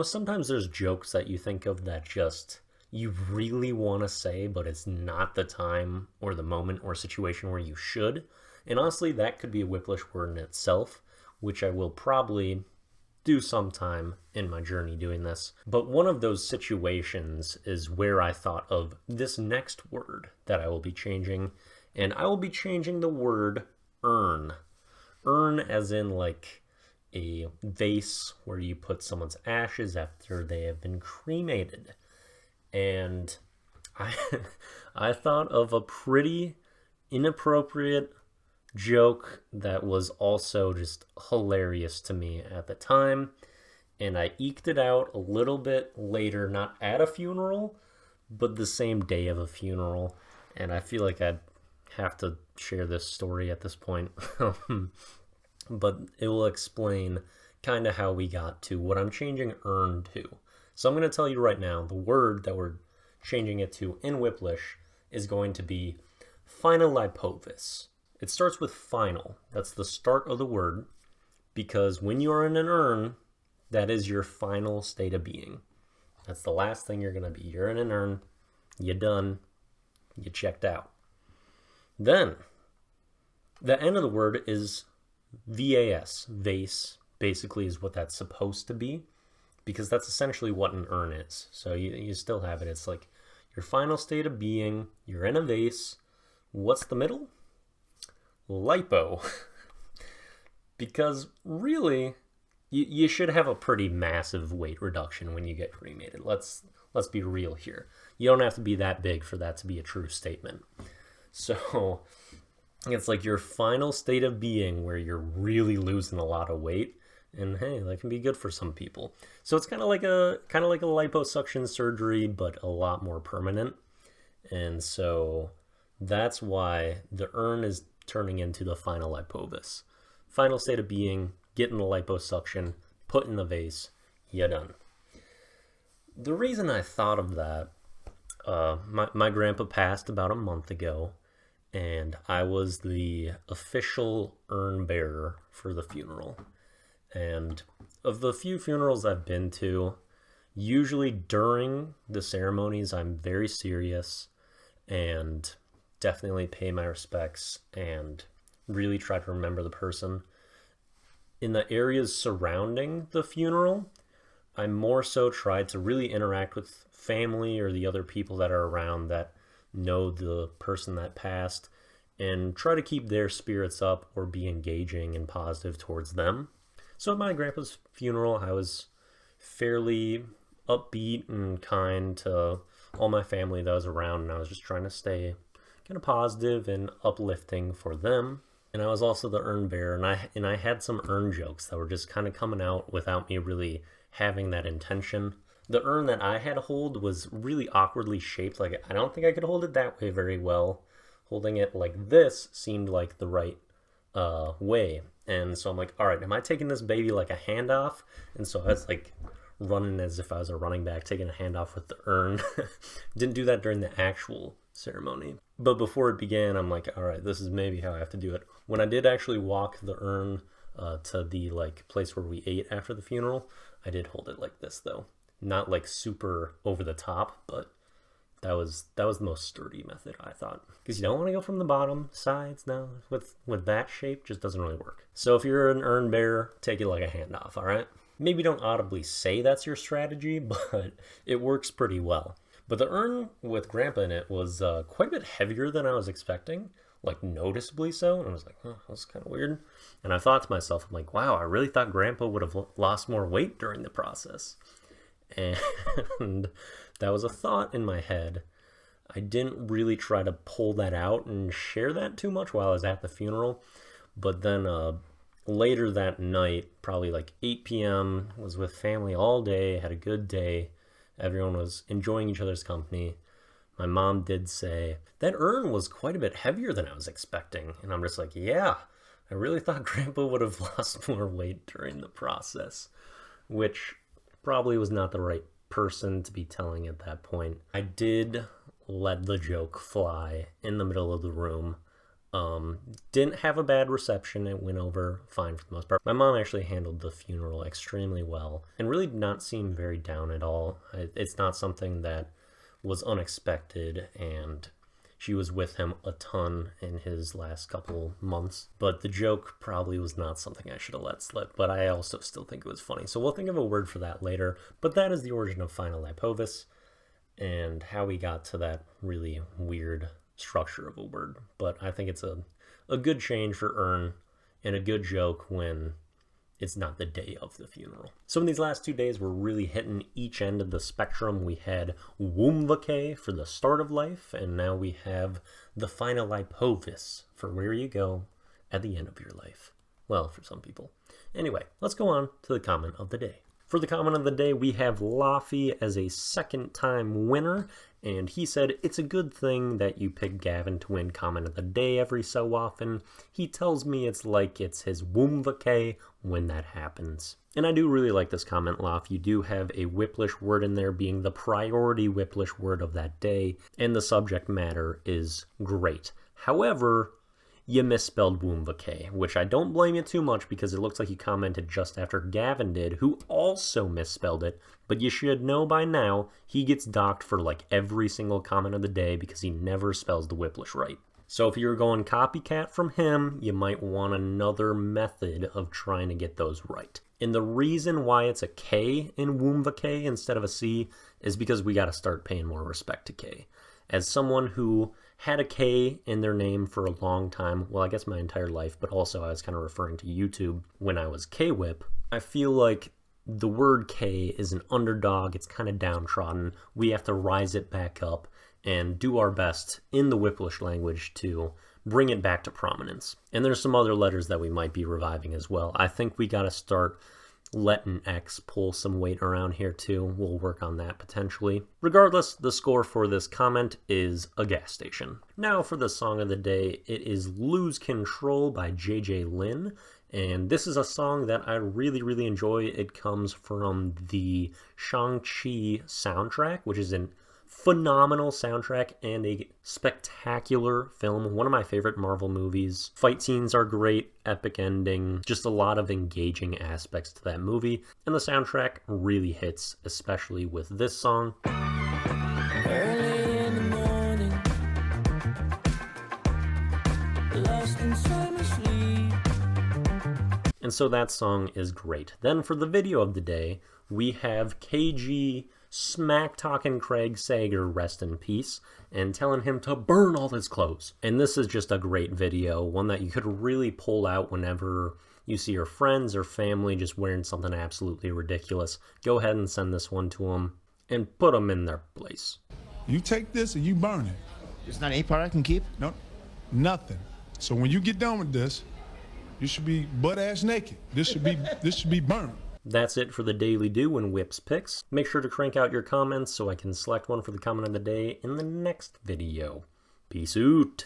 Sometimes there's jokes that you think of that just you really want to say, but it's not the time or the moment or situation where you should. And honestly, that could be a Whiplish word in itself, which I will probably do sometime in my journey doing this. But one of those situations is where I thought of this next word that I will be changing, and I will be changing the word urn. Urn as in like a vase where you put someone's ashes after they have been cremated. And I I thought of a pretty inappropriate joke that was also just hilarious to me at the time. And I eked it out a little bit later, not at a funeral, but the same day of a funeral. And I feel like I'd have to share this story at this point. But it will explain kind of how we got to what I'm changing urn to. So I'm going to tell you right now, the word that we're changing it to in Wiplish is going to be finalipovis. It starts with final. That's the start of the word, because when you are in an urn, that is your final state of being. That's the last thing you're going to be. You're in an urn, you're done, you checked out. Then, the end of the word is VAS, vase, basically is what that's supposed to be, because that's essentially what an urn is. So you still have it. It's like your final state of being, you're in a vase. What's the middle? Lipo. Because really, you should have a pretty massive weight reduction when you get cremated. Let's be real here. You don't have to be that big for that to be a true statement. So it's like your final state of being where you're really losing a lot of weight, and hey, that can be good for some people. So it's kind of like a liposuction surgery, but a lot more permanent. And so that's why the urn is turning into the final lipovis. Final state of being, getting the liposuction, put in the vase, you're done. The reason I thought of that, my grandpa passed about a month ago, and I was the official urn bearer for the funeral. And of the few funerals I've been to, usually during the ceremonies, I'm very serious and definitely pay my respects and really try to remember the person. In the areas surrounding the funeral, I more so try to really interact with family or the other people that are around that know the person that passed and try to keep their spirits up or be engaging and positive towards them. So at my grandpa's funeral, I was fairly upbeat and kind to all my family that was around, and I was just trying to stay kind of positive and uplifting for them. And I was also the urn bearer, and I had some urn jokes that were just kind of coming out without me really having that intention. The urn that I had to hold was really awkwardly shaped. Like, I don't think I could hold it that way very well. Holding it like this seemed like the right way. And so I'm like, all right, am I taking this baby like a handoff? And so I was like running as if I was a running back, taking a handoff with the urn. Didn't do that during the actual ceremony. But before it began, I'm like, all right, this is maybe how I have to do it. When I did actually walk the urn to the like place where we ate after the funeral, I did hold it like this though. Not like super over the top, but that was the most sturdy method, I thought, because you don't want to go from the bottom, sides. No, with that shape, just doesn't really work. So if you're an urn bearer, take it like a handoff. All right, maybe don't audibly say that's your strategy, but it works pretty well. But the urn with Grandpa in it was quite a bit heavier than I was expecting, like noticeably so. And I was like, oh, that's kind of weird. And I thought to myself, I'm like, wow, I really thought Grandpa would have lost more weight during the process. And that was a thought in my head. I didn't really try to pull that out and share that too much while I was at the funeral. But then later that night, probably like 8 p.m., was with family all day, had a good day. Everyone was enjoying each other's company. My mom did say, that urn was quite a bit heavier than I was expecting. And I'm just like, yeah, I really thought Grandpa would have lost more weight during the process, which probably was not the right person to be telling at that point. I did let the joke fly in the middle of the room Didn't have a bad reception. It went over fine for the most part. My mom actually handled the funeral extremely well and really did not seem very down at all. It's not something that was unexpected, and she was with him a ton in his last couple months. But the joke probably was not something I should have let slip, but I also still think it was funny. So we'll think of a word for that later. But that is the origin of Final Lipovis and how we got to that really weird structure of a word. But I think it's a good change for Ern and a good joke when it's not the day of the funeral. So in these last 2 days, we're really hitting each end of the spectrum. We had Woomvacay for the start of life, and now we have the Final Lipovis for where you go at the end of your life. Well, for some people. Anyway, let's go on to the comment of the day. For the comment of the day, we have Laffy as a second-time winner, and he said, "It's a good thing that you pick Gavin to win comment of the day every so often. He tells me it's like it's his Woomvacay when that happens." And I do really like this comment, Laff. You do have a Wiplish word in there being the priority Wiplish word of that day, and the subject matter is great. However, you misspelled Woomvacay, which I don't blame you too much because it looks like you commented just after Gavin did, who also misspelled it, but you should know by now he gets docked for like every single comment of the day because he never spells the Wiplish right. So if you're going copycat from him, you might want another method of trying to get those right. And the reason why it's a K in Woomvacay instead of a C is because we got to start paying more respect to K. As someone who had a K in their name for a long time, well, I guess my entire life, but also I was kind of referring to YouTube when I was K-Whip, I feel like the word K is an underdog, it's kind of downtrodden. We have to rise it back up and do our best in the Wiplish language to bring it back to prominence. And there's some other letters that we might be reviving as well. I think we got to start letting X pull some weight around here too. We'll work on that potentially. Regardless, the score for this comment is a gas station. Now for the song of the day, it is Lose Control by JJ Lin. And this is a song that I really enjoy. It comes from the Shang-Chi soundtrack, which is an phenomenal soundtrack and a spectacular film. One of my favorite Marvel movies. Fight scenes are great, epic ending, just a lot of engaging aspects to that movie. And the soundtrack really hits, especially with this song. Early in the morning, lost inside my sleep. And so that song is great. Then for the video of the day, we have KG smack-talking Craig Sager, rest in peace, and telling him to burn all his clothes. And this is just a great video, one that you could really pull out whenever you see your friends or family just wearing something absolutely ridiculous. Go ahead and send this one to them and put them in their place. You take this and you burn it. There's not any part I can keep? No, nothing. So when you get done with this, you should be butt-ass naked. This should be burned. That's it for the Daily Do and Whips Picks. Make sure to crank out your comments so I can select one for the comment of the day in the next video. Peace out.